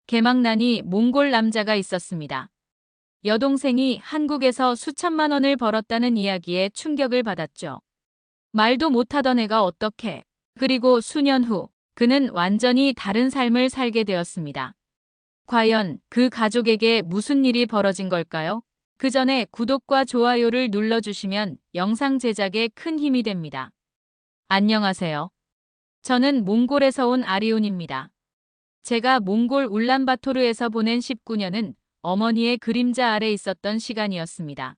개막난이 몽골 남자가 있었습니다. 여동생이 한국에서 수천만 원을 벌었다는 이야기에 충격을 받았죠. 말도 못하던 애가 어떻게. 그리고 수년 후 그는 완전히 다른 삶을 살게 되었습니다. 과연 그 가족에게 무슨 일이 벌어진 걸까요? 그 전에 구독과 좋아요를 눌러주시면 영상 제작에 큰 힘이 됩니다. 안녕하세요. 저는 몽골에서 온 아리온입니다. 제가 몽골 울란바토르에서 보낸 19년은 어머니의 그림자 아래 있었던 시간이었습니다.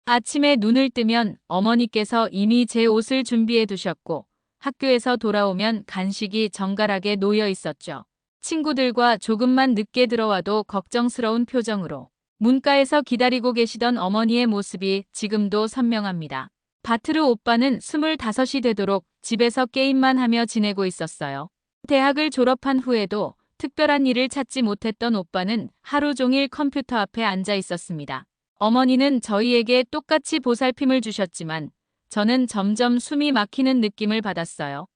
아침에 눈을 뜨면 어머니께서 이미 제 옷을 준비해 두셨고 학교에서 돌아오면 간식이 정갈하게 놓여 있었죠. 친구들과 조금만 늦게 들어와도 걱정스러운 표정으로 문가에서 기다리고 계시던 어머니의 모습이 지금도 선명합니다. 바트르 오빠는 25이 되도록 집에서 게임만 하며 지내고 있었어요. 대학을 졸업한 후에도 특별한 일을 찾지 못했던 오빠는 하루 종일 컴퓨터 앞에 앉아 있었습니다. 어머니는 저희에게 똑같이 보살핌을 주셨지만 저는 점점 숨이 막히는 느낌을 받았어요.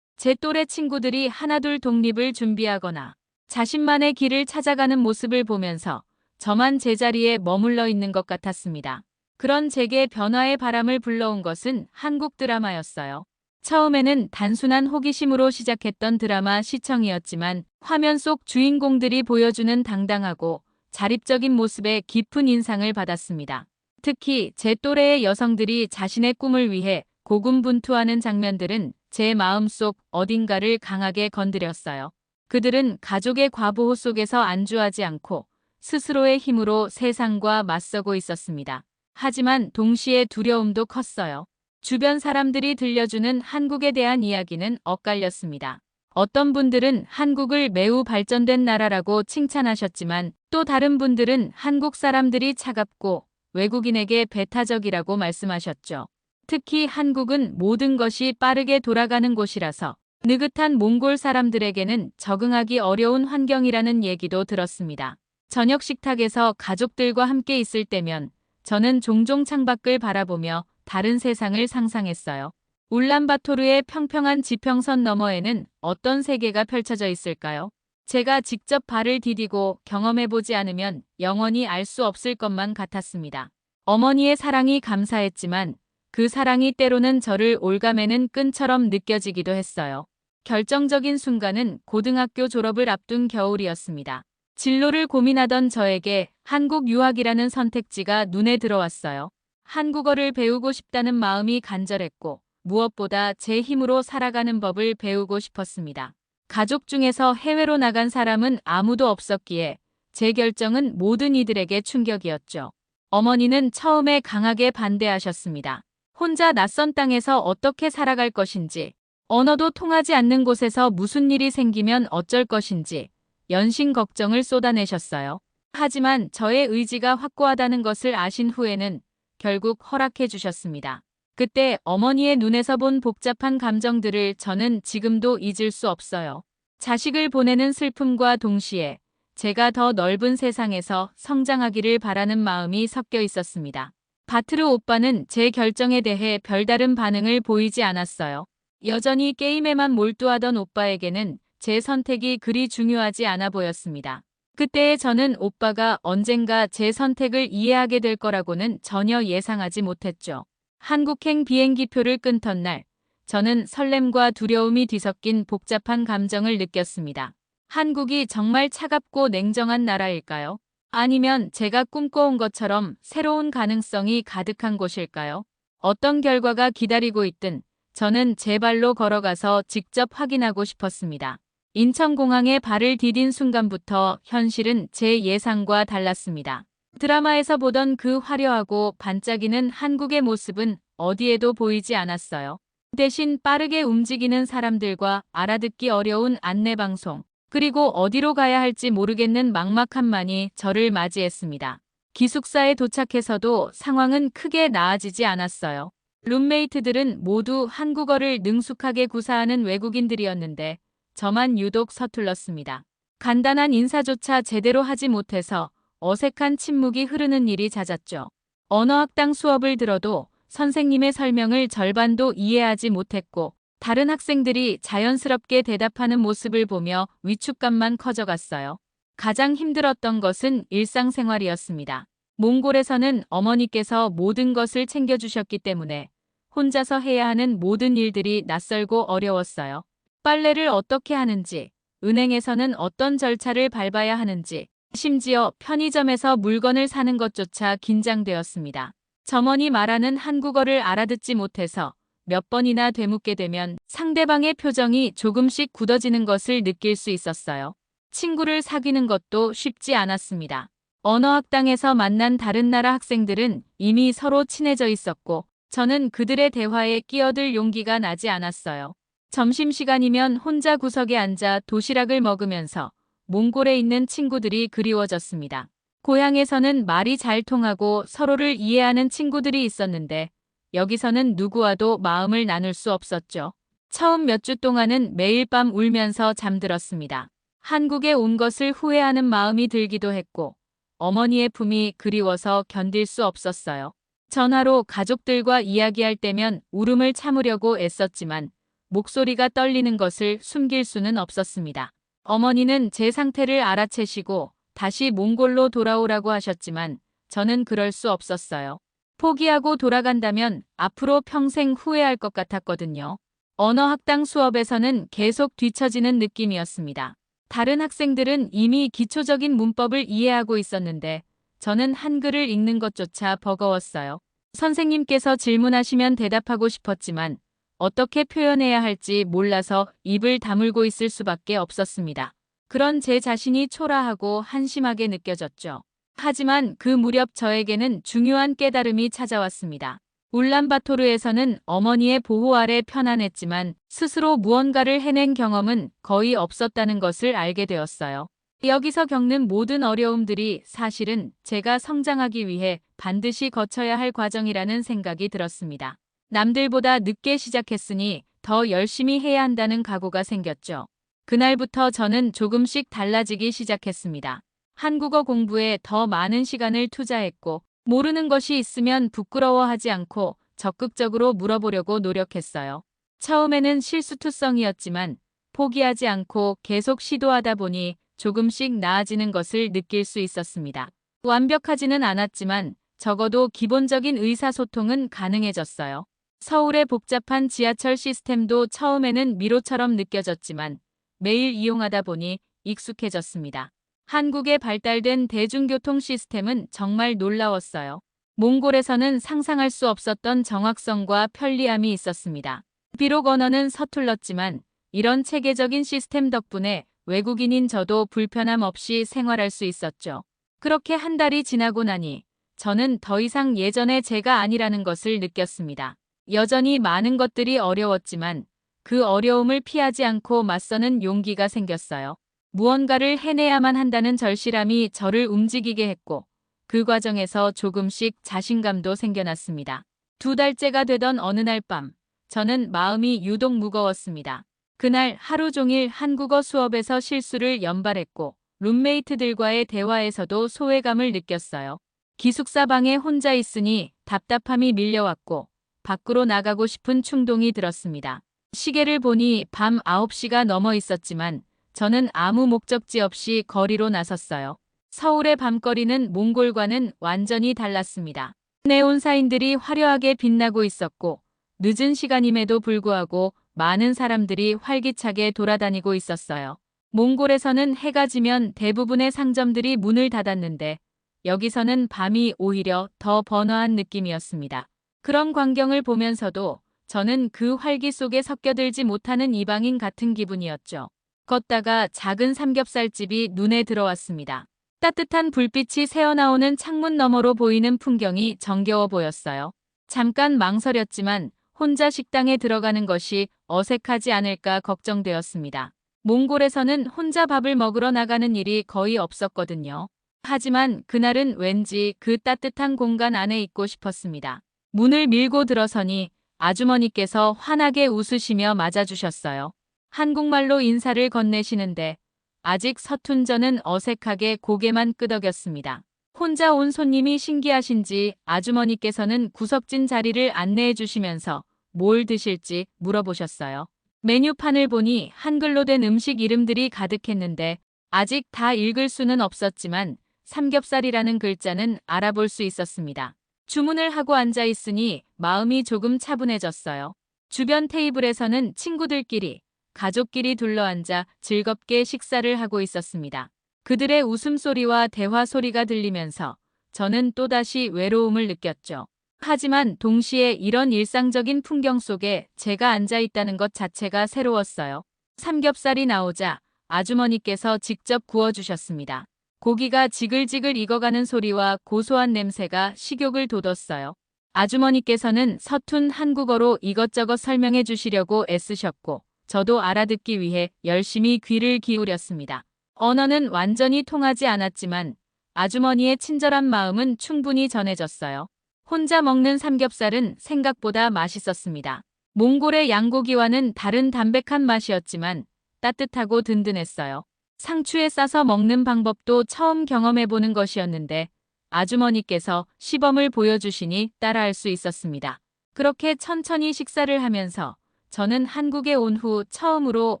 제 또래 친구들이 하나둘 독립을 준비하거나 자신만의 길을 찾아가는 모습을 보면서 저만 제자리에 머물러 있는 것 같았습니다. 그런 제게 변화의 바람을 불러온 것은 한국 드라마였어요. 처음에는 단순한 호기심으로 시작했던 드라마 시청이었지만 화면 속 주인공들이 보여주는 당당하고 자립적인 모습에 깊은 인상을 받았습니다. 특히 제 또래의 여성들이 자신의 꿈을 위해 고군분투하는 장면들은 제 마음속 어딘가를 강하게 건드렸어요. 그들은 가족의 과보호 속에서 안주하지 않고 스스로의 힘으로 세상과 맞서고 있었습니다. 하지만 동시에 두려움도 컸어요. 주변 사람들이 들려주는 한국에 대한 이야기는 엇갈렸습니다. 어떤 분들은 한국을 매우 발전된 나라라고 칭찬하셨지만 또 다른 분들은 한국 사람들이 차갑고 외국인에게 배타적이라고 말씀하셨죠. 특히 한국은 모든 것이 빠르게 돌아가는 곳이라서 느긋한 몽골 사람들에게는 적응하기 어려운 환경이라는 얘기도 들었습니다. 저녁 식탁에서 가족들과 함께 있을 때면 저는 종종 창밖을 바라보며 다른 세상을 상상했어요. 울란바토르의 평평한 지평선 너머에는 어떤 세계가 펼쳐져 있을까요? 제가 직접 발을 디디고 경험해보지 않으면 영원히 알 수 없을 것만 같았습니다. 어머니의 사랑이 감사했지만 그 사랑이 때로는 저를 올가매는 끈처럼 느껴지기도 했어요. 결정적인 순간은 고등학교 졸업을 앞둔 겨울이었습니다. 진로를 고민하던 저에게 한국 유학이라는 선택지가 눈에 들어왔어요. 한국어를 배우고 싶다는 마음이 간절했고 무엇보다 제 힘으로 살아가는 법을 배우고 싶었습니다. 가족 중에서 해외로 나간 사람은 아무도 없었기에 제 결정은 모든 이들에게 충격이었죠. 어머니는 처음에 강하게 반대하셨습니다. 혼자 낯선 땅에서 어떻게 살아갈 것인지, 언어도 통하지 않는 곳에서 무슨 일이 생기면 어쩔 것인지 연신 걱정을 쏟아내셨어요. 하지만 저의 의지가 확고하다는 것을 아신 후에는 결국 허락해 주셨습니다. 그때 어머니의 눈에서 본 복잡한 감정들을 저는 지금도 잊을 수 없어요. 자식을 보내는 슬픔과 동시에 제가 더 넓은 세상에서 성장하기를 바라는 마음이 섞여 있었습니다. 바트르 오빠는 제 결정에 대해 별다른 반응을 보이지 않았어요. 여전히 게임에만 몰두하던 오빠에게는 제 선택이 그리 중요하지 않아 보였습니다. 그때의 저는 오빠가 언젠가 제 선택을 이해하게 될 거라고는 전혀 예상하지 못했죠. 한국행 비행기표를 끊던 날, 저는 설렘과 두려움이 뒤섞인 복잡한 감정을 느꼈습니다. 한국이 정말 차갑고 냉정한 나라일까요? 아니면 제가 꿈꿔온 것처럼 새로운 가능성이 가득한 곳일까요? 어떤 결과가 기다리고 있든 저는 제 발로 걸어가서 직접 확인하고 싶었습니다. 인천공항에 발을 디딘 순간부터 현실은 제 예상과 달랐습니다. 드라마에서 보던 그 화려하고 반짝이는 한국의 모습은 어디에도 보이지 않았어요. 대신 빠르게 움직이는 사람들과 알아듣기 어려운 안내방송, 그리고 어디로 가야 할지 모르겠는 막막함만이 저를 맞이했습니다. 기숙사에 도착해서도 상황은 크게 나아지지 않았어요. 룸메이트들은 모두 한국어를 능숙하게 구사하는 외국인들이었는데 저만 유독 서툴렀습니다. 간단한 인사조차 제대로 하지 못해서 어색한 침묵이 흐르는 일이 잦았죠. 언어학당 수업을 들어도 선생님의 설명을 절반도 이해하지 못했고 다른 학생들이 자연스럽게 대답하는 모습을 보며 위축감만 커져갔어요. 가장 힘들었던 것은 일상생활이었습니다. 몽골에서는 어머니께서 모든 것을 챙겨주셨기 때문에 혼자서 해야 하는 모든 일들이 낯설고 어려웠어요. 빨래를 어떻게 하는지, 은행에서는 어떤 절차를 밟아야 하는지, 심지어 편의점에서 물건을 사는 것조차 긴장되었습니다. 점원이 말하는 한국어를 알아듣지 못해서 몇 번이나 되묻게 되면 상대방의 표정이 조금씩 굳어지는 것을 느낄 수 있었어요. 친구를 사귀는 것도 쉽지 않았습니다. 언어학당에서 만난 다른 나라 학생들은 이미 서로 친해져 있었고 저는 그들의 대화에 끼어들 용기가 나지 않았어요. 점심시간이면 혼자 구석에 앉아 도시락을 먹으면서 몽골에 있는 친구들이 그리워졌습니다. 고향에서는 말이 잘 통하고 서로를 이해하는 친구들이 있었는데 여기서는 누구와도 마음을 나눌 수 없었죠. 처음 몇 주 동안은 매일 밤 울면서 잠들었습니다. 한국에 온 것을 후회하는 마음이 들기도 했고 어머니의 품이 그리워서 견딜 수 없었어요. 전화로 가족들과 이야기할 때면 울음을 참으려고 애썼지만 목소리가 떨리는 것을 숨길 수는 없었습니다. 어머니는 제 상태를 알아채시고 다시 몽골로 돌아오라고 하셨지만 저는 그럴 수 없었어요. 포기하고 돌아간다면 앞으로 평생 후회할 것 같았거든요. 언어학당 수업에서는 계속 뒤처지는 느낌이었습니다. 다른 학생들은 이미 기초적인 문법을 이해하고 있었는데 저는 한글을 읽는 것조차 버거웠어요. 선생님께서 질문하시면 대답하고 싶었지만 어떻게 표현해야 할지 몰라서 입을 다물고 있을 수밖에 없었습니다. 그런 제 자신이 초라하고 한심하게 느껴졌죠. 하지만 그 무렵 저에게는 중요한 깨달음이 찾아왔습니다. 울란바토르에서는 어머니의 보호 아래 편안했지만 스스로 무언가를 해낸 경험은 거의 없었다는 것을 알게 되었어요. 여기서 겪는 모든 어려움들이 사실은 제가 성장하기 위해 반드시 거쳐야 할 과정이라는 생각이 들었습니다. 남들보다 늦게 시작했으니 더 열심히 해야 한다는 각오가 생겼죠. 그날부터 저는 조금씩 달라지기 시작했습니다. 한국어 공부에 더 많은 시간을 투자했고 모르는 것이 있으면 부끄러워하지 않고 적극적으로 물어보려고 노력했어요. 처음에는 실수투성이었지만 포기하지 않고 계속 시도하다 보니 조금씩 나아지는 것을 느낄 수 있었습니다. 완벽하지는 않았지만 적어도 기본적인 의사소통은 가능해졌어요. 서울의 복잡한 지하철 시스템도 처음에는 미로처럼 느껴졌지만 매일 이용하다 보니 익숙해졌습니다. 한국에 발달된 대중교통 시스템은 정말 놀라웠어요. 몽골에서는 상상할 수 없었던 정확성과 편리함이 있었습니다. 비록 언어는 서툴렀지만 이런 체계적인 시스템 덕분에 외국인인 저도 불편함 없이 생활할 수 있었죠. 그렇게 한 달이 지나고 나니 저는 더 이상 예전의 제가 아니라는 것을 느꼈습니다. 여전히 많은 것들이 어려웠지만 그 어려움을 피하지 않고 맞서는 용기가 생겼어요. 무언가를 해내야만 한다는 절실함이 저를 움직이게 했고 그 과정에서 조금씩 자신감도 생겨났습니다. 2달째가 되던 어느 날 밤, 저는 마음이 유독 무거웠습니다. 그날 하루 종일 한국어 수업에서 실수를 연발했고 룸메이트들과의 대화에서도 소외감을 느꼈어요. 기숙사 방에 혼자 있으니 답답함이 밀려왔고 밖으로 나가고 싶은 충동이 들었습니다. 시계를 보니 밤 9시가 넘어 있었지만 저는 아무 목적지 없이 거리로 나섰어요. 서울의 밤거리는 몽골과는 완전히 달랐습니다. 네온사인들이 화려하게 빛나고 있었고 늦은 시간임에도 불구하고 많은 사람들이 활기차게 돌아다니고 있었어요. 몽골에서는 해가 지면 대부분의 상점들이 문을 닫았는데 여기서는 밤이 오히려 더 번화한 느낌이었습니다. 그런 광경을 보면서도 저는 그 활기 속에 섞여들지 못하는 이방인 같은 기분이었죠. 걷다가 작은 삼겹살집이 눈에 들어왔습니다. 따뜻한 불빛이 새어나오는 창문 너머로 보이는 풍경이 정겨워 보였어요. 잠깐 망설였지만 혼자 식당에 들어가는 것이 어색하지 않을까 걱정되었습니다. 몽골에서는 혼자 밥을 먹으러 나가는 일이 거의 없었거든요. 하지만 그날은 왠지 그 따뜻한 공간 안에 있고 싶었습니다. 문을 밀고 들어서니 아주머니께서 환하게 웃으시며 맞아주셨어요. 한국말로 인사를 건네시는데 아직 서툰 저는 어색하게 고개만 끄덕였습니다. 혼자 온 손님이 신기하신지 아주머니께서는 구석진 자리를 안내해 주시면서 뭘 드실지 물어보셨어요. 메뉴판을 보니 한글로 된 음식 이름들이 가득했는데 아직 다 읽을 수는 없었지만 삼겹살이라는 글자는 알아볼 수 있었습니다. 주문을 하고 앉아 있으니 마음이 조금 차분해졌어요. 주변 테이블에서는 친구들끼리, 가족끼리 둘러앉아 즐겁게 식사를 하고 있었습니다. 그들의 웃음소리와 대화 소리가 들리면서 저는 또다시 외로움을 느꼈죠. 하지만 동시에 이런 일상적인 풍경 속에 제가 앉아 있다는 것 자체가 새로웠어요. 삼겹살이 나오자 아주머니께서 직접 구워주셨습니다. 고기가 지글지글 익어가는 소리와 고소한 냄새가 식욕을 돋웠어요. 아주머니께서는 서툰 한국어로 이것저것 설명해 주시려고 애쓰셨고 저도 알아듣기 위해 열심히 귀를 기울였습니다. 언어는 완전히 통하지 않았지만 아주머니의 친절한 마음은 충분히 전해졌어요. 혼자 먹는 삼겹살은 생각보다 맛있었습니다. 몽골의 양고기와는 다른 담백한 맛이었지만 따뜻하고 든든했어요. 상추에 싸서 먹는 방법도 처음 경험해보는 것이었는데 아주머니께서 시범을 보여주시니 따라할 수 있었습니다. 그렇게 천천히 식사를 하면서 저는 한국에 온 후 처음으로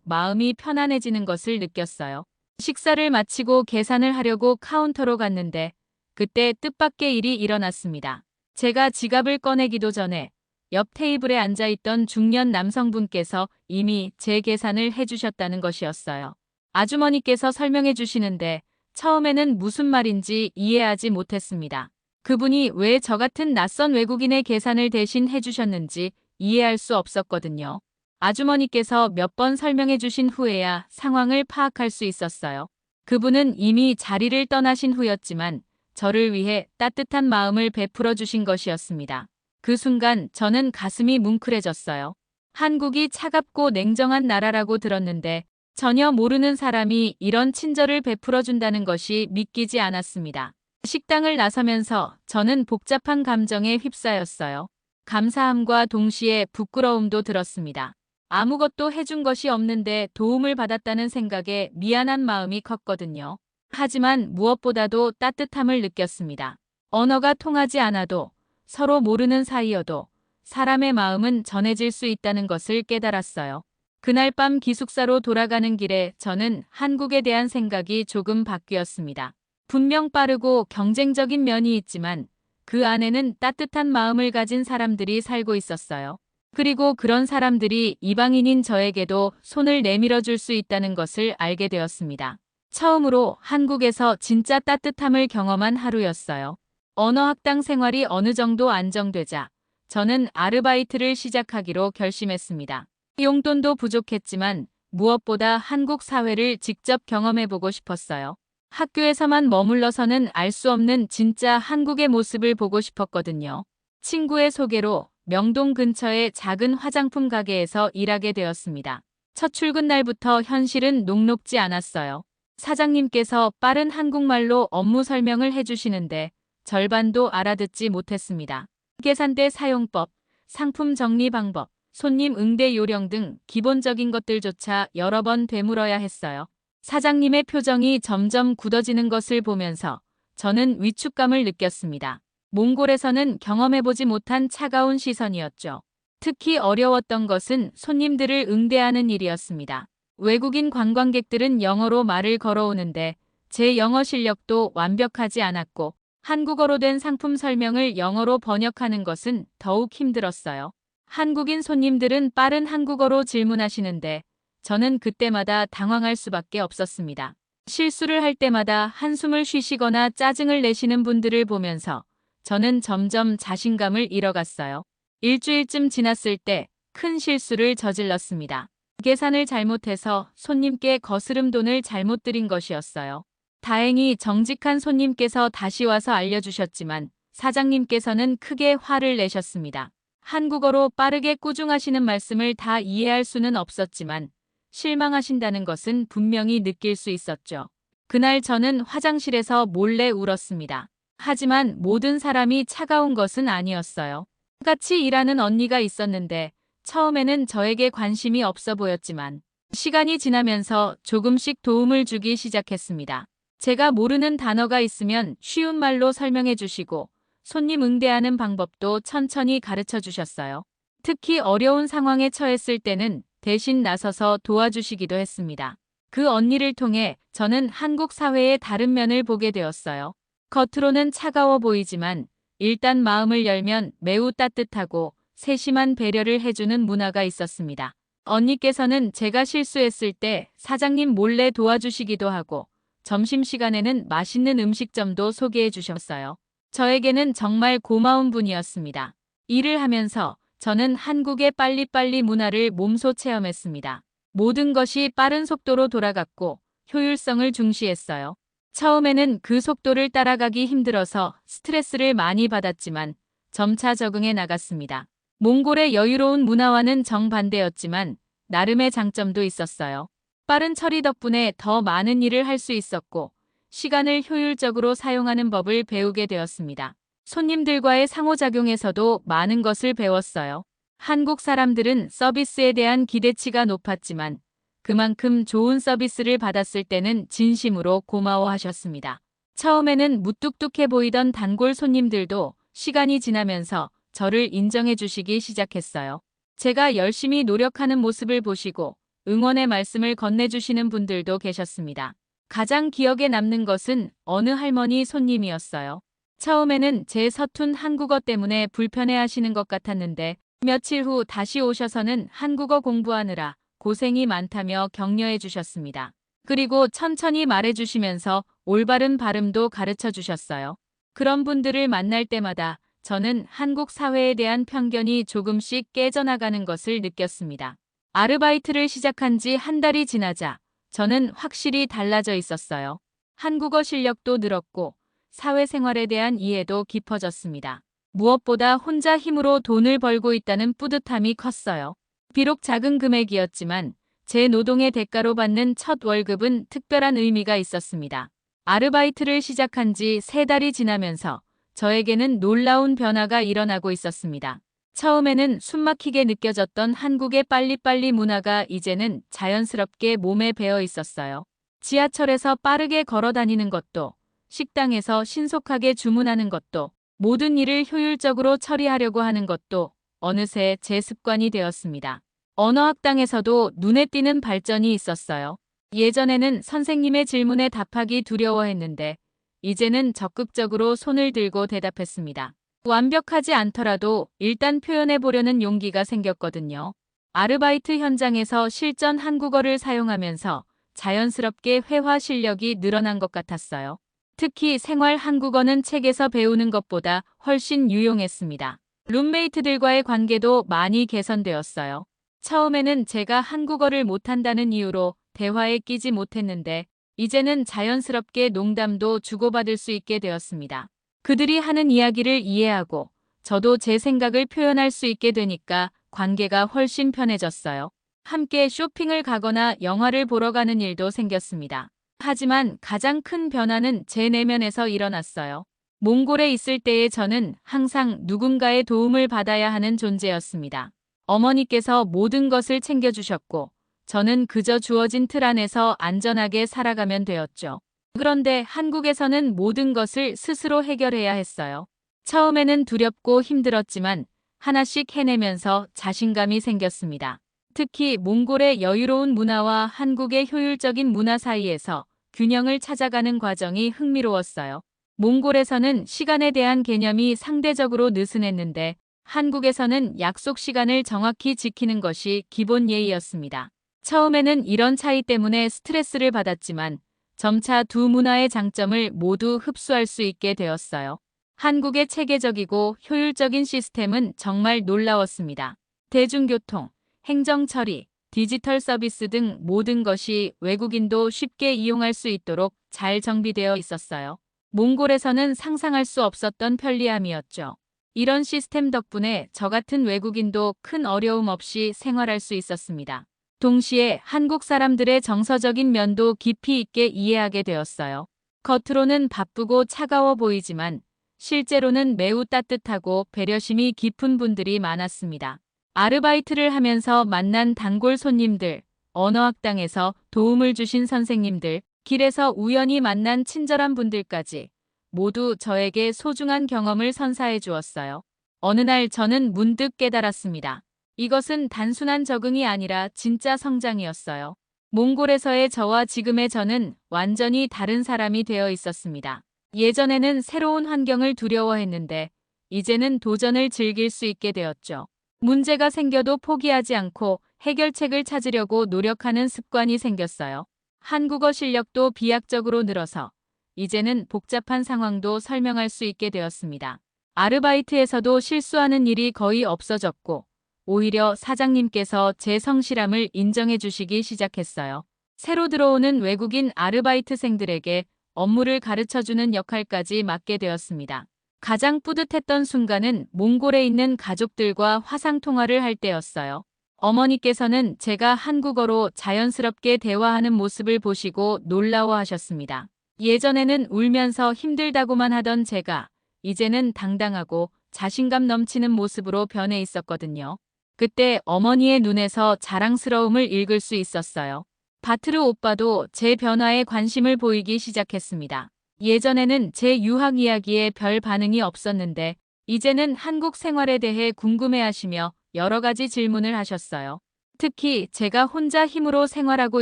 마음이 편안해지는 것을 느꼈어요. 식사를 마치고 계산을 하려고 카운터로 갔는데 그때 뜻밖의 일이 일어났습니다. 제가 지갑을 꺼내기도 전에 옆 테이블에 앉아있던 중년 남성분께서 이미 제 계산을 해주셨다는 것이었어요. 아주머니께서 설명해 주시는데 처음에는 무슨 말인지 이해하지 못했습니다. 그분이 왜 저 같은 낯선 외국인의 계산을 대신 해주셨는지 이해할 수 없었거든요. 아주머니께서 몇 번 설명해 주신 후에야 상황을 파악할 수 있었어요. 그분은 이미 자리를 떠나신 후였지만 저를 위해 따뜻한 마음을 베풀어 주신 것이었습니다. 그 순간 저는 가슴이 뭉클해졌어요. 한국이 차갑고 냉정한 나라라고 들었는데 전혀 모르는 사람이 이런 친절을 베풀어 준다는 것이 믿기지 않았습니다. 식당을 나서면서 저는 복잡한 감정에 휩싸였어요. 감사함과 동시에 부끄러움도 들었습니다. 아무것도 해준 것이 없는데 도움을 받았다는 생각에 미안한 마음이 컸거든요. 하지만 무엇보다도 따뜻함을 느꼈습니다. 언어가 통하지 않아도 서로 모르는 사이여도 사람의 마음은 전해질 수 있다는 것을 깨달았어요. 그날 밤 기숙사로 돌아가는 길에 저는 한국에 대한 생각이 조금 바뀌었습니다. 분명 빠르고 경쟁적인 면이 있지만 그 안에는 따뜻한 마음을 가진 사람들이 살고 있었어요. 그리고 그런 사람들이 이방인인 저에게도 손을 내밀어 줄 수 있다는 것을 알게 되었습니다. 처음으로 한국에서 진짜 따뜻함을 경험한 하루였어요. 언어학당 생활이 어느 정도 안정되자 저는 아르바이트를 시작하기로 결심했습니다. 용돈도 부족했지만 무엇보다 한국 사회를 직접 경험해보고 싶었어요. 학교에서만 머물러서는 알 수 없는 진짜 한국의 모습을 보고 싶었거든요. 친구의 소개로 명동 근처의 작은 화장품 가게에서 일하게 되었습니다. 첫 출근 날부터 현실은 녹록지 않았어요. 사장님께서 빠른 한국말로 업무 설명을 해주시는데 절반도 알아듣지 못했습니다. 계산대 사용법, 상품 정리 방법, 손님 응대 요령 등 기본적인 것들조차 여러 번 되물어야 했어요. 사장님의 표정이 점점 굳어지는 것을 보면서 저는 위축감을 느꼈습니다. 몽골에서는 경험해보지 못한 차가운 시선이었죠. 특히 어려웠던 것은 손님들을 응대하는 일이었습니다. 외국인 관광객들은 영어로 말을 걸어오는데 제 영어 실력도 완벽하지 않았고 한국어로 된 상품 설명을 영어로 번역하는 것은 더욱 힘들었어요. 한국인 손님들은 빠른 한국어로 질문하시는데 저는 그때마다 당황할 수밖에 없었습니다. 실수를 할 때마다 한숨을 쉬시거나 짜증을 내시는 분들을 보면서 저는 점점 자신감을 잃어갔어요. 일주일쯤 지났을 때 큰 실수를 저질렀습니다. 계산을 잘못해서 손님께 거스름 돈을 잘못 드린 것이었어요. 다행히 정직한 손님께서 다시 와서 알려주셨지만 사장님께서는 크게 화를 내셨습니다. 한국어로 빠르게 꾸중하시는 말씀을 다 이해할 수는 없었지만 실망하신다는 것은 분명히 느낄 수 있었죠. 그날 저는 화장실에서 몰래 울었습니다. 하지만 모든 사람이 차가운 것은 아니었어요. 같이 일하는 언니가 있었는데 처음에는 저에게 관심이 없어 보였지만 시간이 지나면서 조금씩 도움을 주기 시작했습니다. 제가 모르는 단어가 있으면 쉬운 말로 설명해 주시고 손님 응대하는 방법도 천천히 가르쳐 주셨어요. 특히 어려운 상황에 처했을 때는 대신 나서서 도와주시기도 했습니다. 그 언니를 통해 저는 한국 사회의 다른 면을 보게 되었어요. 겉으로는 차가워 보이지만 일단 마음을 열면 매우 따뜻하고 세심한 배려를 해주는 문화가 있었습니다. 언니께서는 제가 실수했을 때 사장님 몰래 도와주시기도 하고 점심시간에는 맛있는 음식점도 소개해 주셨어요. 저에게는 정말 고마운 분이었습니다. 일을 하면서 저는 한국의 빨리빨리 문화를 몸소 체험했습니다. 모든 것이 빠른 속도로 돌아갔고 효율성을 중시했어요. 처음에는 그 속도를 따라가기 힘들어서 스트레스를 많이 받았지만 점차 적응해 나갔습니다. 몽골의 여유로운 문화와는 정반대였지만 나름의 장점도 있었어요. 빠른 처리 덕분에 더 많은 일을 할 수 있었고 시간을 효율적으로 사용하는 법을 배우게 되었습니다. 손님들과의 상호작용에서도 많은 것을 배웠어요. 한국 사람들은 서비스에 대한 기대치가 높았지만 그만큼 좋은 서비스를 받았을 때는 진심으로 고마워하셨습니다. 처음에는 무뚝뚝해 보이던 단골 손님들도 시간이 지나면서 저를 인정해 주시기 시작했어요. 제가 열심히 노력하는 모습을 보시고 응원의 말씀을 건네주시는 분들도 계셨습니다. 가장 기억에 남는 것은 어느 할머니 손님이었어요. 처음에는 제 서툰 한국어 때문에 불편해하시는 것 같았는데 며칠 후 다시 오셔서는 한국어 공부하느라 고생이 많다며 격려해 주셨습니다. 그리고 천천히 말해 주시면서 올바른 발음도 가르쳐 주셨어요. 그런 분들을 만날 때마다 저는 한국 사회에 대한 편견이 조금씩 깨져나가는 것을 느꼈습니다. 아르바이트를 시작한 지 한 달이 지나자 저는 확실히 달라져 있었어요. 한국어 실력도 늘었고 사회생활에 대한 이해도 깊어졌습니다. 무엇보다 혼자 힘으로 돈을 벌고 있다는 뿌듯함이 컸어요. 비록 작은 금액이었지만 제 노동의 대가로 받는 첫 월급은 특별한 의미가 있었습니다. 아르바이트를 시작한 지 3달이 지나면서 저에게는 놀라운 변화가 일어나고 있었습니다. 처음에는 숨막히게 느껴졌던 한국의 빨리빨리 문화가 이제는 자연스럽게 몸에 배어 있었어요. 지하철에서 빠르게 걸어 다니는 것도, 식당에서 신속하게 주문하는 것도, 모든 일을 효율적으로 처리하려고 하는 것도 어느새 제 습관이 되었습니다. 언어학당에서도 눈에 띄는 발전이 있었어요. 예전에는 선생님의 질문에 답하기 두려워했는데 이제는 적극적으로 손을 들고 대답했습니다. 완벽하지 않더라도 일단 표현해 보려는 용기가 생겼거든요. 아르바이트 현장에서 실전 한국어를 사용하면서 자연스럽게 회화 실력이 늘어난 것 같았어요. 특히 생활 한국어는 책에서 배우는 것보다 훨씬 유용했습니다. 룸메이트들과의 관계도 많이 개선되었어요. 처음에는 제가 한국어를 못한다는 이유로 대화에 끼지 못했는데 이제는 자연스럽게 농담도 주고받을 수 있게 되었습니다. 그들이 하는 이야기를 이해하고 저도 제 생각을 표현할 수 있게 되니까 관계가 훨씬 편해졌어요. 함께 쇼핑을 가거나 영화를 보러 가는 일도 생겼습니다. 하지만 가장 큰 변화는 제 내면에서 일어났어요. 몽골에 있을 때의 저는 항상 누군가의 도움을 받아야 하는 존재였습니다. 어머니께서 모든 것을 챙겨주셨고 저는 그저 주어진 틀 안에서 안전하게 살아가면 되었죠. 그런데 한국에서는 모든 것을 스스로 해결해야 했어요. 처음에는 두렵고 힘들었지만 하나씩 해내면서 자신감이 생겼습니다. 특히 몽골의 여유로운 문화와 한국의 효율적인 문화 사이에서 균형을 찾아가는 과정이 흥미로웠어요. 몽골에서는 시간에 대한 개념이 상대적으로 느슨했는데 한국에서는 약속 시간을 정확히 지키는 것이 기본 예의였습니다. 처음에는 이런 차이 때문에 스트레스를 받았지만 점차 두 문화의 장점을 모두 흡수할 수 있게 되었어요. 한국의 체계적이고 효율적인 시스템은 정말 놀라웠습니다. 대중교통, 행정 처리, 디지털 서비스 등 모든 것이 외국인도 쉽게 이용할 수 있도록 잘 정비되어 있었어요. 몽골에서는 상상할 수 없었던 편리함이었죠. 이런 시스템 덕분에 저 같은 외국인도 큰 어려움 없이 생활할 수 있었습니다. 동시에 한국 사람들의 정서적인 면도 깊이 있게 이해하게 되었어요. 겉으로는 바쁘고 차가워 보이지만 실제로는 매우 따뜻하고 배려심이 깊은 분들이 많았습니다. 아르바이트를 하면서 만난 단골 손님들, 언어학당에서 도움을 주신 선생님들, 길에서 우연히 만난 친절한 분들까지 모두 저에게 소중한 경험을 선사해 주었어요. 어느 날 저는 문득 깨달았습니다. 이것은 단순한 적응이 아니라 진짜 성장이었어요. 몽골에서의 저와 지금의 저는 완전히 다른 사람이 되어 있었습니다. 예전에는 새로운 환경을 두려워했는데 이제는 도전을 즐길 수 있게 되었죠. 문제가 생겨도 포기하지 않고 해결책을 찾으려고 노력하는 습관이 생겼어요. 한국어 실력도 비약적으로 늘어서 이제는 복잡한 상황도 설명할 수 있게 되었습니다. 아르바이트에서도 실수하는 일이 거의 없어졌고 오히려 사장님께서 제 성실함을 인정해 주시기 시작했어요. 새로 들어오는 외국인 아르바이트생들에게 업무를 가르쳐주는 역할까지 맡게 되었습니다. 가장 뿌듯했던 순간은 몽골에 있는 가족들과 화상통화를 할 때였어요. 어머니께서는 제가 한국어로 자연스럽게 대화하는 모습을 보시고 놀라워하셨습니다. 예전에는 울면서 힘들다고만 하던 제가 이제는 당당하고 자신감 넘치는 모습으로 변해 있었거든요. 그때 어머니의 눈에서 자랑스러움을 읽을 수 있었어요. 바트르 오빠도 제 변화에 관심을 보이기 시작했습니다. 예전에는 제 유학 이야기에 별 반응이 없었는데 이제는 한국 생활에 대해 궁금해하시며 여러 가지 질문을 하셨어요. 특히 제가 혼자 힘으로 생활하고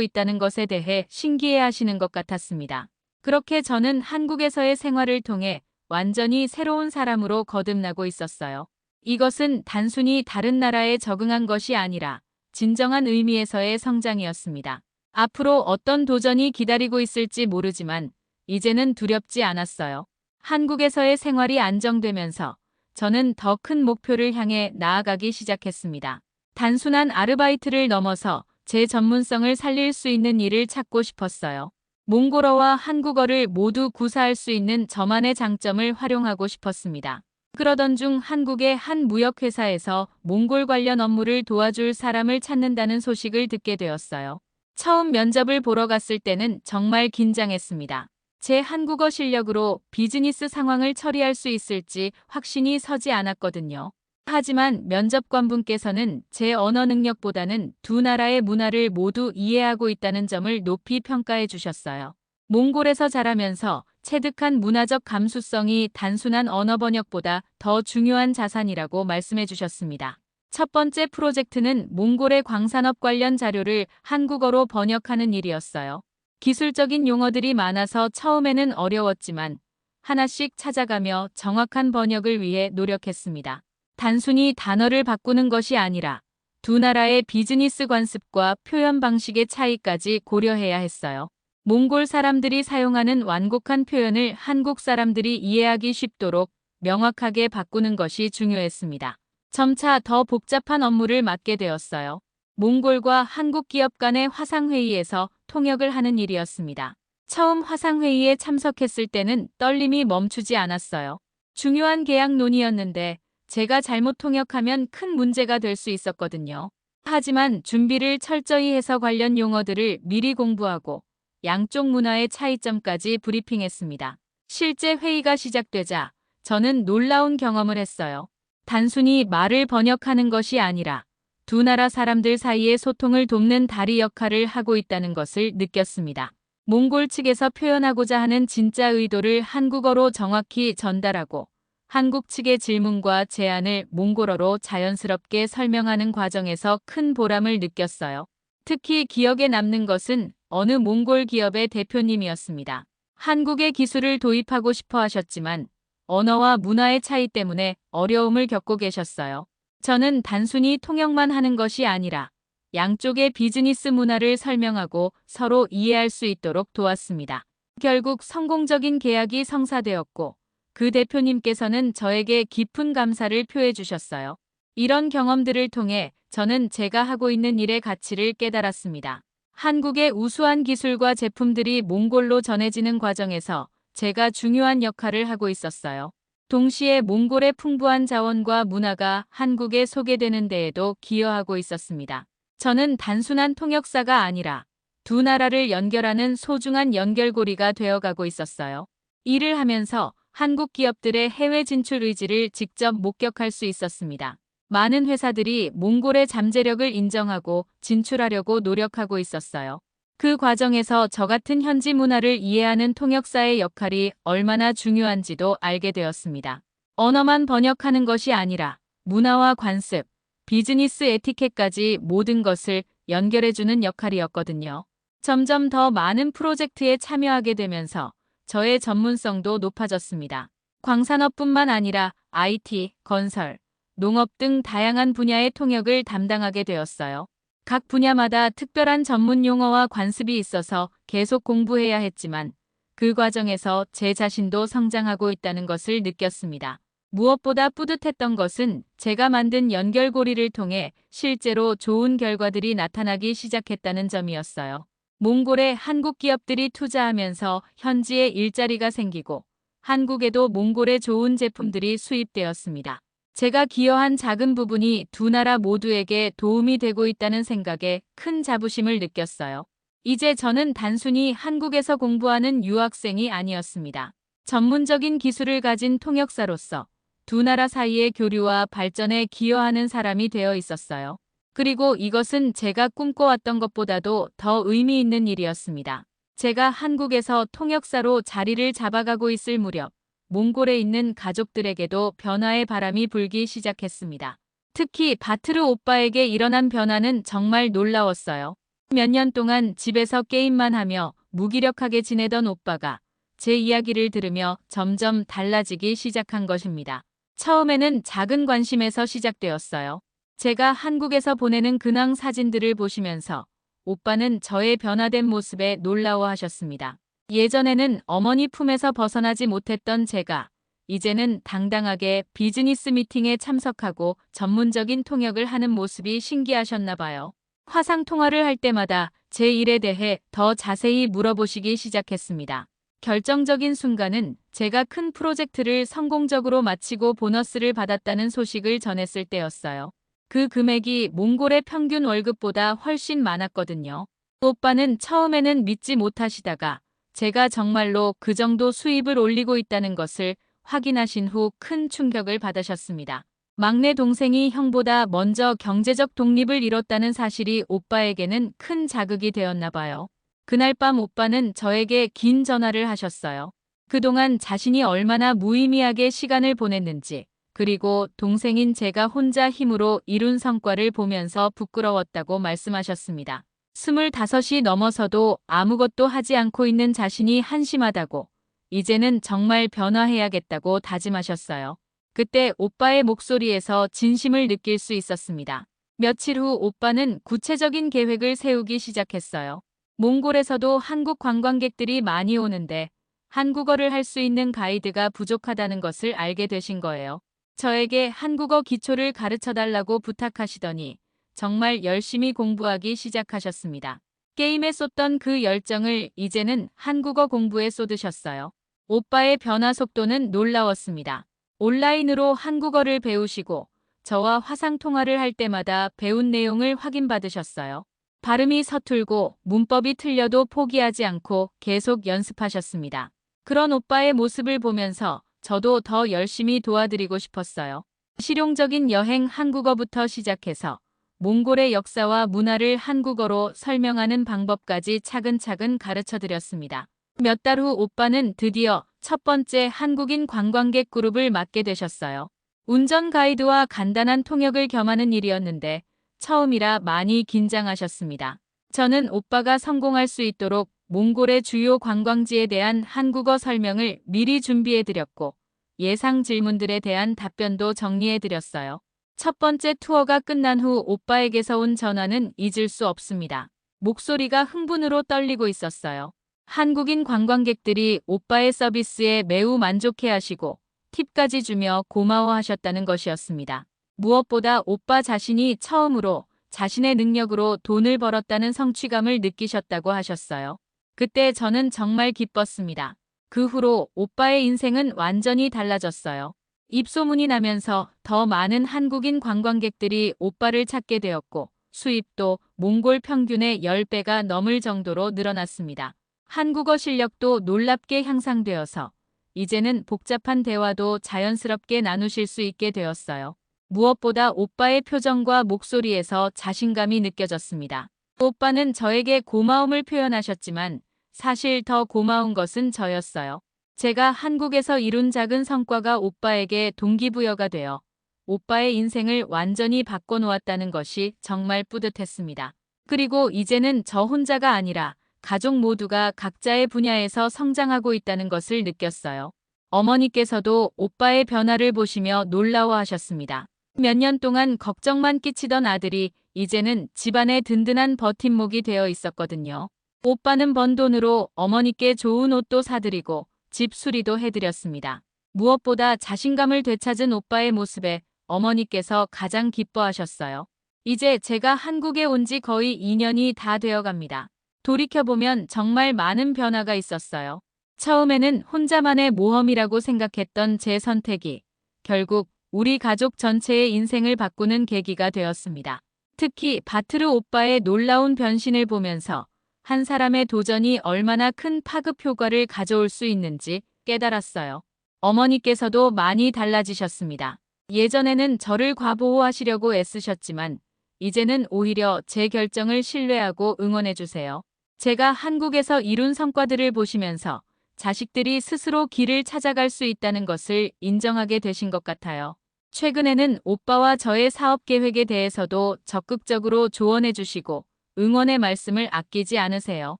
있다는 것에 대해 신기해하시는 것 같았습니다. 그렇게 저는 한국에서의 생활을 통해 완전히 새로운 사람으로 거듭나고 있었어요. 이것은 단순히 다른 나라에 적응한 것이 아니라 진정한 의미에서의 성장이었습니다. 앞으로 어떤 도전이 기다리고 있을지 모르지만 이제는 두렵지 않았어요. 한국에서의 생활이 안정되면서 저는 더 큰 목표를 향해 나아가기 시작했습니다. 단순한 아르바이트를 넘어서 제 전문성을 살릴 수 있는 일을 찾고 싶었어요. 몽골어와 한국어를 모두 구사할 수 있는 저만의 장점을 활용하고 싶었습니다. 그러던 중 한국의 한 무역회사에서 몽골 관련 업무를 도와줄 사람을 찾는다는 소식을 듣게 되었어요. 처음 면접을 보러 갔을 때는 정말 긴장했습니다. 제 한국어 실력으로 비즈니스 상황을 처리할 수 있을지 확신이 서지 않았거든요. 하지만 면접관분께서는 제 언어 능력보다는 두 나라의 문화를 모두 이해하고 있다는 점을 높이 평가해 주셨어요. 몽골에서 자라면서 체득한 문화적 감수성이 단순한 언어 번역보다 더 중요한 자산이라고 말씀해 주셨습니다. 첫 번째 프로젝트는 몽골의 광산업 관련 자료를 한국어로 번역하는 일이었어요. 기술적인 용어들이 많아서 처음에는 어려웠지만 하나씩 찾아가며 정확한 번역을 위해 노력했습니다. 단순히 단어를 바꾸는 것이 아니라 두 나라의 비즈니스 관습과 표현 방식의 차이까지 고려해야 했어요. 몽골 사람들이 사용하는 완곡한 표현을 한국 사람들이 이해하기 쉽도록 명확하게 바꾸는 것이 중요했습니다. 점차 더 복잡한 업무를 맡게 되었어요. 몽골과 한국 기업 간의 화상회의에서 통역을 하는 일이었습니다. 처음 화상회의에 참석했을 때는 떨림이 멈추지 않았어요. 중요한 계약 논의였는데 제가 잘못 통역하면 큰 문제가 될 수 있었거든요. 하지만 준비를 철저히 해서 관련 용어들을 미리 공부하고 양쪽 문화의 차이점까지 브리핑했습니다. 실제 회의가 시작되자 저는 놀라운 경험을 했어요. 단순히 말을 번역하는 것이 아니라 두 나라 사람들 사이의 소통을 돕는 다리 역할을 하고 있다는 것을 느꼈습니다. 몽골 측에서 표현하고자 하는 진짜 의도를 한국어로 정확히 전달하고 한국 측의 질문과 제안을 몽골어로 자연스럽게 설명하는 과정에서 큰 보람을 느꼈어요. 특히 기억에 남는 것은 어느 몽골 기업의 대표님이었습니다. 한국의 기술을 도입하고 싶어 하셨지만 언어와 문화의 차이 때문에 어려움을 겪고 계셨어요. 저는 단순히 통역만 하는 것이 아니라 양쪽의 비즈니스 문화를 설명하고 서로 이해할 수 있도록 도왔습니다. 결국 성공적인 계약이 성사되었고 그 대표님께서는 저에게 깊은 감사를 표해 주셨어요. 이런 경험들을 통해 저는 제가 하고 있는 일의 가치를 깨달았습니다. 한국의 우수한 기술과 제품들이 몽골로 전해지는 과정에서 제가 중요한 역할을 하고 있었어요. 동시에 몽골의 풍부한 자원과 문화가 한국에 소개되는 데에도 기여하고 있었습니다. 저는 단순한 통역사가 아니라 두 나라를 연결하는 소중한 연결고리가 되어가고 있었어요. 일을 하면서 한국 기업들의 해외 진출 의지를 직접 목격할 수 있었습니다. 많은 회사들이 몽골의 잠재력을 인정하고 진출하려고 노력하고 있었어요. 그 과정에서 저 같은 현지 문화를 이해하는 통역사의 역할이 얼마나 중요한지도 알게 되었습니다. 언어만 번역하는 것이 아니라 문화와 관습, 비즈니스 에티켓까지 모든 것을 연결해주는 역할이었거든요. 점점 더 많은 프로젝트에 참여하게 되면서 저의 전문성도 높아졌습니다. 광산업뿐만 아니라 IT, 건설, 농업 등 다양한 분야의 통역을 담당하게 되었어요. 각 분야마다 특별한 전문 용어와 관습이 있어서 계속 공부해야 했지만 그 과정에서 제 자신도 성장하고 있다는 것을 느꼈습니다. 무엇보다 뿌듯했던 것은 제가 만든 연결고리를 통해 실제로 좋은 결과들이 나타나기 시작했다는 점이었어요. 몽골에 한국 기업들이 투자하면서 현지에 일자리가 생기고 한국에도 몽골의 좋은 제품들이 수입되었습니다. 제가 기여한 작은 부분이 두 나라 모두에게 도움이 되고 있다는 생각에 큰 자부심을 느꼈어요. 이제 저는 단순히 한국에서 공부하는 유학생이 아니었습니다. 전문적인 기술을 가진 통역사로서 두 나라 사이의 교류와 발전에 기여하는 사람이 되어 있었어요. 그리고 이것은 제가 꿈꿔왔던 것보다도 더 의미 있는 일이었습니다. 제가 한국에서 통역사로 자리를 잡아가고 있을 무렵 몽골에 있는 가족들에게도 변화의 바람이 불기 시작했습니다. 특히 바트르 오빠에게 일어난 변화는 정말 놀라웠어요. 몇 년 동안 집에서 게임만 하며 무기력하게 지내던 오빠가 제 이야기를 들으며 점점 달라지기 시작한 것입니다. 처음에는 작은 관심에서 시작되었어요. 제가 한국에서 보내는 근황 사진들을 보시면서 오빠는 저의 변화된 모습에 놀라워하셨습니다. 예전에는 어머니 품에서 벗어나지 못했던 제가 이제는 당당하게 비즈니스 미팅에 참석하고 전문적인 통역을 하는 모습이 신기하셨나 봐요. 화상 통화를 할 때마다 제 일에 대해 더 자세히 물어보시기 시작했습니다. 결정적인 순간은 제가 큰 프로젝트를 성공적으로 마치고 보너스를 받았다는 소식을 전했을 때였어요. 그 금액이 몽골의 평균 월급보다 훨씬 많았거든요. 오빠는 처음에는 믿지 못하시다가 제가 정말로 그 정도 수입을 올리고 있다는 것을 확인하신 후 큰 충격을 받으셨습니다. 막내 동생이 형보다 먼저 경제적 독립을 이뤘다는 사실이 오빠에게는 큰 자극이 되었나 봐요. 그날 밤 오빠는 저에게 긴 전화를 하셨어요. 그동안 자신이 얼마나 무의미하게 시간을 보냈는지, 그리고 동생인 제가 혼자 힘으로 이룬 성과를 보면서 부끄러웠다고 말씀하셨습니다. 25이 넘어서도 아무것도 하지 않고 있는 자신이 한심하다고, 이제는 정말 변화해야겠다고 다짐하셨어요. 그때 오빠의 목소리에서 진심을 느낄 수 있었습니다. 며칠 후 오빠는 구체적인 계획을 세우기 시작했어요. 몽골에서도 한국 관광객들이 많이 오는데 한국어를 할 수 있는 가이드가 부족하다는 것을 알게 되신 거예요. 저에게 한국어 기초를 가르쳐달라고 부탁하시더니 정말 열심히 공부하기 시작하셨습니다. 게임에 쏟던 그 열정을 이제는 한국어 공부에 쏟으셨어요. 오빠의 변화 속도는 놀라웠습니다. 온라인으로 한국어를 배우시고 저와 화상 통화를 할 때마다 배운 내용을 확인받으셨어요. 발음이 서툴고 문법이 틀려도 포기하지 않고 계속 연습하셨습니다. 그런 오빠의 모습을 보면서 저도 더 열심히 도와드리고 싶었어요. 실용적인 여행 한국어부터 시작해서 몽골의 역사와 문화를 한국어로 설명하는 방법까지 차근차근 가르쳐드렸습니다. 몇 달 후 오빠는 드디어 첫 번째 한국인 관광객 그룹을 맡게 되셨어요. 운전 가이드와 간단한 통역을 겸하는 일이었는데 처음이라 많이 긴장하셨습니다. 저는 오빠가 성공할 수 있도록 몽골의 주요 관광지에 대한 한국어 설명을 미리 준비해드렸고 예상 질문들에 대한 답변도 정리해드렸어요. 첫 번째 투어가 끝난 후 오빠에게서 온 전화는 잊을 수 없습니다. 목소리가 흥분으로 떨리고 있었어요. 한국인 관광객들이 오빠의 서비스에 매우 만족해하시고 팁까지 주며 고마워하셨다는 것이었습니다. 무엇보다 오빠 자신이 처음으로 자신의 능력으로 돈을 벌었다는 성취감을 느끼셨다고 하셨어요. 그때 저는 정말 기뻤습니다. 그 후로 오빠의 인생은 완전히 달라졌어요. 입소문이 나면서 더 많은 한국인 관광객들이 오빠를 찾게 되었고 수입도 몽골 평균의 10배가 넘을 정도로 늘어났습니다. 한국어 실력도 놀랍게 향상되어서 이제는 복잡한 대화도 자연스럽게 나누실 수 있게 되었어요. 무엇보다 오빠의 표정과 목소리에서 자신감이 느껴졌습니다. 오빠는 저에게 고마움을 표현하셨지만 사실 더 고마운 것은 저였어요. 제가 한국에서 이룬 작은 성과가 오빠에게 동기부여가 되어 오빠의 인생을 완전히 바꿔놓았다는 것이 정말 뿌듯했습니다. 그리고 이제는 저 혼자가 아니라 가족 모두가 각자의 분야에서 성장하고 있다는 것을 느꼈어요. 어머니께서도 오빠의 변화를 보시며 놀라워하셨습니다. 몇 년 동안 걱정만 끼치던 아들이 이제는 집안의 든든한 버팀목이 되어 있었거든요. 오빠는 번 돈으로 어머니께 좋은 옷도 사드리고 집 수리도 해드렸습니다. 무엇보다 자신감을 되찾은 오빠의 모습에 어머니께서 가장 기뻐하셨어요. 이제 제가 한국에 온 지 거의 2년이 다 되어갑니다. 돌이켜보면 정말 많은 변화가 있었어요. 처음에는 혼자만의 모험이라고 생각했던 제 선택이 결국 우리 가족 전체의 인생을 바꾸는 계기가 되었습니다. 특히 바트르 오빠의 놀라운 변신을 보면서 한 사람의 도전이 얼마나 큰 파급 효과를 가져올 수 있는지 깨달았어요. 어머니께서도 많이 달라지셨습니다. 예전에는 저를 과보호하시려고 애쓰셨지만 이제는 오히려 제 결정을 신뢰하고 응원해주세요. 제가 한국에서 이룬 성과들을 보시면서 자식들이 스스로 길을 찾아갈 수 있다는 것을 인정하게 되신 것 같아요. 최근에는 오빠와 저의 사업 계획에 대해서도 적극적으로 조언해 주시고 응원의 말씀을 아끼지 않으세요.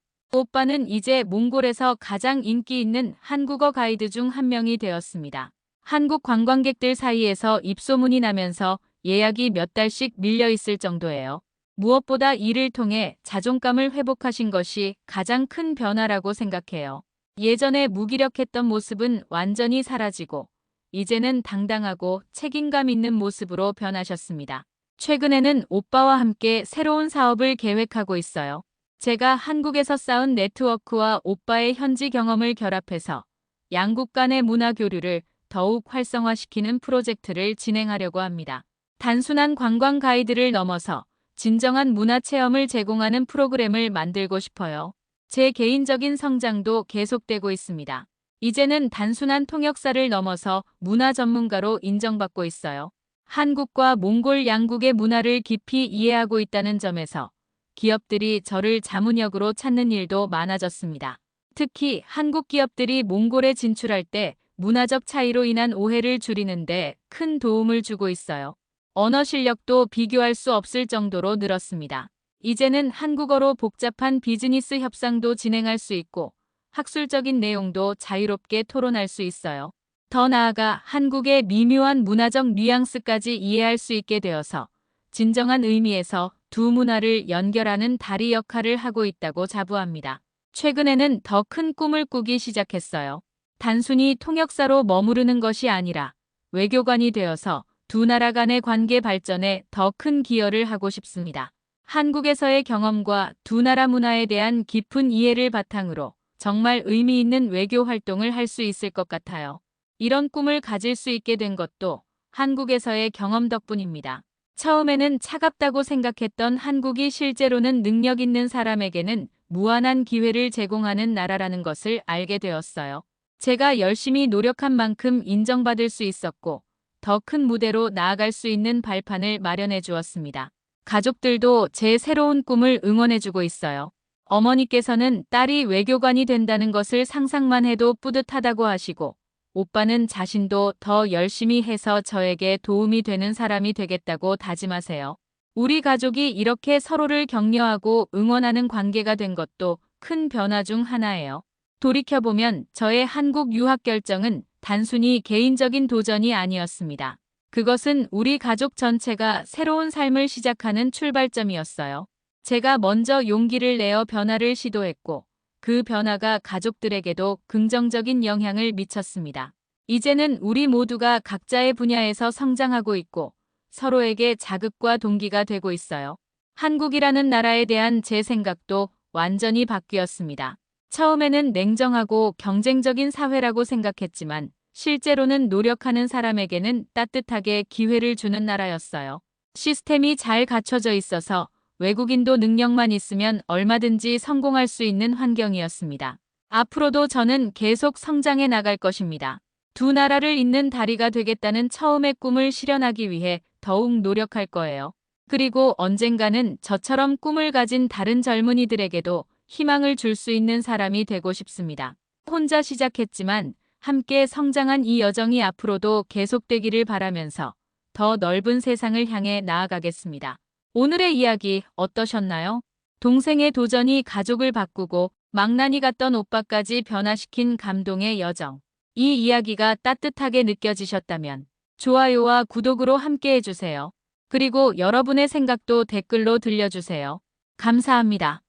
오빠는 이제 몽골에서 가장 인기 있는 한국어 가이드 중 한 명이 되었습니다. 한국 관광객들 사이에서 입소문이 나면서 예약이 몇 달씩 밀려 있을 정도예요. 무엇보다 이를 통해 자존감을 회복하신 것이 가장 큰 변화라고 생각해요. 예전에 무기력했던 모습은 완전히 사라지고 이제는 당당하고 책임감 있는 모습으로 변하셨습니다. 최근에는 오빠와 함께 새로운 사업을 계획하고 있어요. 제가 한국에서 쌓은 네트워크와 오빠의 현지 경험을 결합해서 양국 간의 문화 교류를 더욱 활성화시키는 프로젝트를 진행하려고 합니다. 단순한 관광 가이드를 넘어서 진정한 문화 체험을 제공하는 프로그램을 만들고 싶어요. 제 개인적인 성장도 계속되고 있습니다. 이제는 단순한 통역사를 넘어서 문화 전문가로 인정받고 있어요. 한국과 몽골 양국의 문화를 깊이 이해하고 있다는 점에서 기업들이 저를 자문역으로 찾는 일도 많아졌습니다. 특히 한국 기업들이 몽골에 진출할 때 문화적 차이로 인한 오해를 줄이는데 큰 도움을 주고 있어요. 언어 실력도 비교할 수 없을 정도로 늘었습니다. 이제는 한국어로 복잡한 비즈니스 협상도 진행할 수 있고 학술적인 내용도 자유롭게 토론할 수 있어요. 더 나아가 한국의 미묘한 문화적 뉘앙스까지 이해할 수 있게 되어서 진정한 의미에서 두 문화를 연결하는 다리 역할을 하고 있다고 자부합니다. 최근에는 더 큰 꿈을 꾸기 시작했어요. 단순히 통역사로 머무르는 것이 아니라 외교관이 되어서 두 나라 간의 관계 발전에 더 큰 기여를 하고 싶습니다. 한국에서의 경험과 두 나라 문화에 대한 깊은 이해를 바탕으로 정말 의미 있는 외교 활동을 할 수 있을 것 같아요. 이런 꿈을 가질 수 있게 된 것도 한국에서의 경험 덕분입니다. 처음에는 차갑다고 생각했던 한국이 실제로는 능력 있는 사람에게는 무한한 기회를 제공하는 나라라는 것을 알게 되었어요. 제가 열심히 노력한 만큼 인정받을 수 있었고 더 큰 무대로 나아갈 수 있는 발판을 마련해 주었습니다. 가족들도 제 새로운 꿈을 응원해주고 있어요. 어머니께서는 딸이 외교관이 된다는 것을 상상만 해도 뿌듯하다고 하시고 오빠는 자신도 더 열심히 해서 저에게 도움이 되는 사람이 되겠다고 다짐하세요. 우리 가족이 이렇게 서로를 격려하고 응원하는 관계가 된 것도 큰 변화 중 하나예요. 돌이켜보면 저의 한국 유학 결정은 단순히 개인적인 도전이 아니었습니다. 그것은 우리 가족 전체가 새로운 삶을 시작하는 출발점이었어요. 제가 먼저 용기를 내어 변화를 시도했고 그 변화가 가족들에게도 긍정적인 영향을 미쳤습니다. 이제는 우리 모두가 각자의 분야에서 성장하고 있고 서로에게 자극과 동기가 되고 있어요. 한국이라는 나라에 대한 제 생각도 완전히 바뀌었습니다. 처음에는 냉정하고 경쟁적인 사회라고 생각했지만 실제로는 노력하는 사람에게는 따뜻하게 기회를 주는 나라였어요. 시스템이 잘 갖춰져 있어서 외국인도 능력만 있으면 얼마든지 성공할 수 있는 환경이었습니다. 앞으로도 저는 계속 성장해 나갈 것입니다. 두 나라를 잇는 다리가 되겠다는 처음의 꿈을 실현하기 위해 더욱 노력할 거예요. 그리고 언젠가는 저처럼 꿈을 가진 다른 젊은이들에게도 희망을 줄 수 있는 사람이 되고 싶습니다. 혼자 시작했지만 함께 성장한 이 여정이 앞으로도 계속되기를 바라면서 더 넓은 세상을 향해 나아가겠습니다. 오늘의 이야기 어떠셨나요? 동생의 도전이 가족을 바꾸고 망나니 같던 오빠까지 변화시킨 감동의 여정. 이 이야기가 따뜻하게 느껴지셨다면 좋아요와 구독으로 함께 해주세요. 그리고 여러분의 생각도 댓글로 들려주세요. 감사합니다.